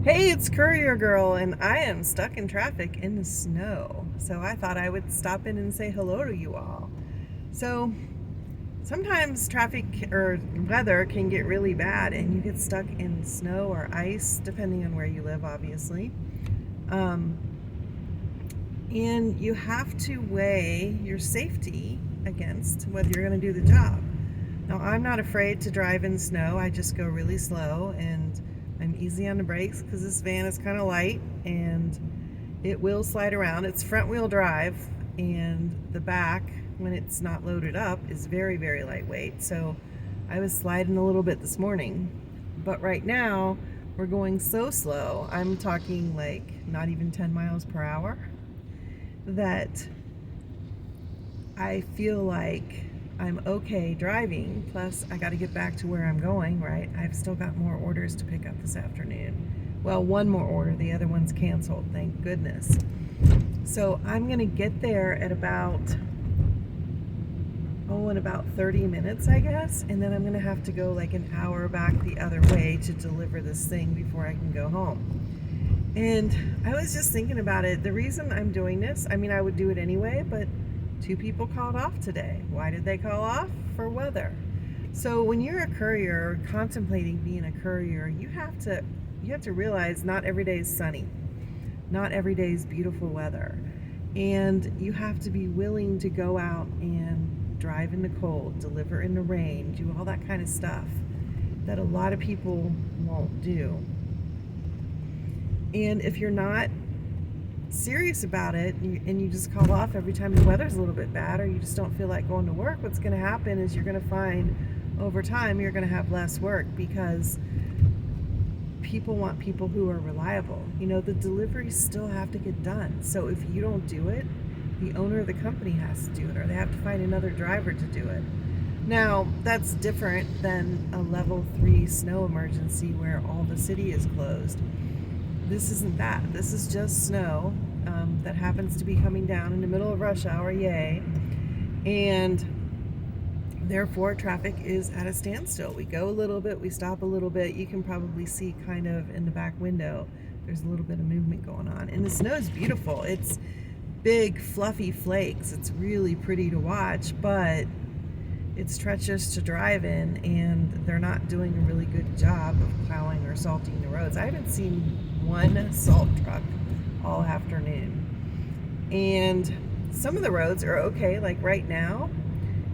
Hey, it's Courier Girl, and I am stuck in traffic in the snow. So I thought I would stop in and say hello to you all. So sometimes traffic or weather can get really bad, and you get stuck in snow or ice, depending on where you live, obviously. Um, and you have to weigh your safety against whether you're going to do the job. Now, I'm not afraid to drive in snow. I just go really slow and I'm easy on the brakes because this van is kind of light and it will slide around. It's front wheel drive, and the back, when it's not loaded up, is very, very lightweight. So I was sliding a little bit this morning. But right now, we're going so slow. I'm talking like not even 10 miles per hour that I feel like I'm okay driving. Plus, I got to get back to where I'm going, right? I've still got more orders to pick up this afternoon. Well, one more order, the other one's canceled, thank goodness. So I'm going to get there at in about 30 minutes, I guess. And then I'm going to have to go like an hour back the other way to deliver this thing before I can go home. And I was just thinking about it. The reason I'm doing this, I mean, I would do it anyway, but two people called off today. Why did they call off? For weather. So when you're a courier, contemplating being a courier, you have to realize not every day is sunny. Not every day is beautiful weather. And you have to be willing to go out and drive in the cold, deliver in the rain, do all that kind of stuff that a lot of people won't do. And if you're not serious about it and you just call off every time the weather's a little bit bad or you just don't feel like going to work, what's going to happen is you're going to find over time you're going to have less work because people want people who are reliable. You know, the deliveries still have to get done. So if you don't do it, the owner of the company has to do it, or they have to find another driver to do it. Now, that's different than a level 3 snow emergency where all the city is closed. This isn't that. This is just snow that happens to be coming down in the middle of rush hour, yay. And therefore, traffic is at a standstill. We go a little bit, we stop a little bit. You can probably see kind of in the back window, there's a little bit of movement going on. And the snow is beautiful. It's big, fluffy flakes. It's really pretty to watch, but it's treacherous to drive in, and they're not doing a really good job of plowing or salting the roads. I haven't seen one salt truck all afternoon. And some of the roads are okay, like right now.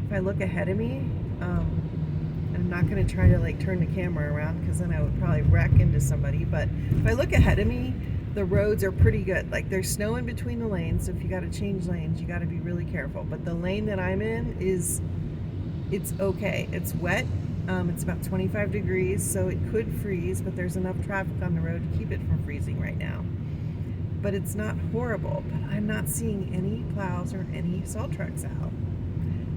If I look ahead of me, I'm not going to try to like turn the camera around because then I would probably wreck into somebody. But if I look ahead of me, the roads are pretty good. Like there's snow in between the lanes, so if you got to change lanes, you got to be really careful. But the lane that I'm in it's okay. It's wet. It's about 25 degrees, so it could freeze, but there's enough traffic on the road to keep it from freezing right now. But it's not horrible. But I'm not seeing any plows or any salt trucks out.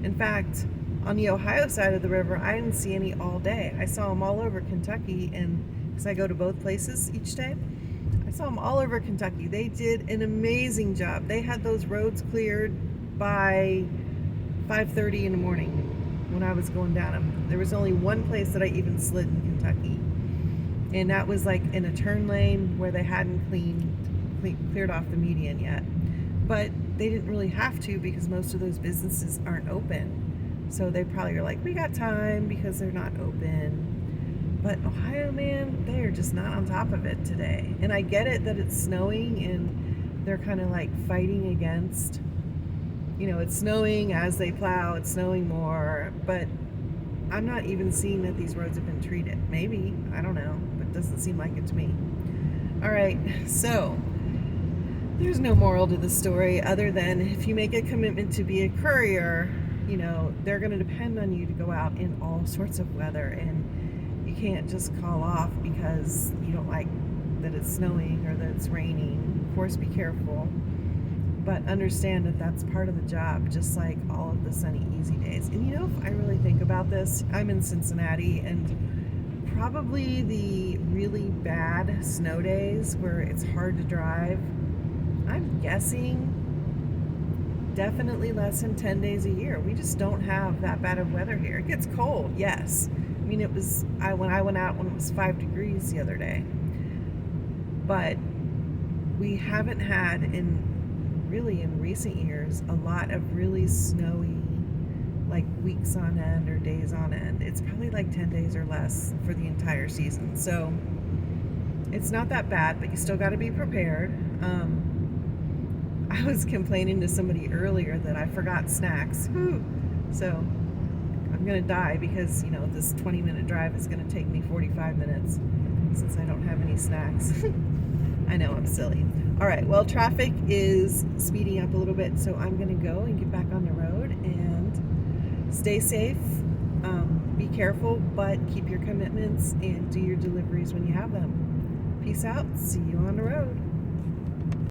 In fact, on the Ohio side of the river, I didn't see any all day. I saw them all over Kentucky, and because I go to both places each day, I saw them all over Kentucky. They did an amazing job. They had those roads cleared by 5:30 in the morning when I was going down them. There was only one place that I even slid in Kentucky, and that was like in a turn lane where they hadn't cleared off the median yet. But they didn't really have to because most of those businesses aren't open. So they probably are like, we got time because they're not open. But Ohio, man, they are just not on top of it today. And I get it that it's snowing and they're kind of like fighting against, you know, it's snowing as they plow, it's snowing more. But I'm not even seeing that these roads have been treated. Maybe, I don't know, but it doesn't seem like it to me. All right, so there's no moral to the story other than if you make a commitment to be a courier, you know, they're going to depend on you to go out in all sorts of weather, and you can't just call off because you don't like that it's snowing or that it's raining. Of course, be careful, but understand that that's part of the job, just like all of the sunny, easy days. And you know, if I really think about this, I'm in Cincinnati, and probably the really bad snow days where it's hard to drive, I'm guessing definitely less than 10 days a year. We just don't have that bad of weather here. It gets cold, yes. I mean, when I went out when it was 5 degrees the other day. But we haven't had in recent years a lot of really snowy, like weeks on end or days on end. It's probably like 10 days or less for the entire season. So it's not that bad, but you still got to be prepared. I was complaining to somebody earlier that I forgot snacks. Whew. So I'm going to die because, this 20-minute drive is going to take me 45 minutes since I don't have any snacks. I know, I'm silly. All right, well, traffic is speeding up a little bit, so I'm going to go and get back on the road and stay safe. Be careful, but keep your commitments and do your deliveries when you have them. Peace out. See you on the road.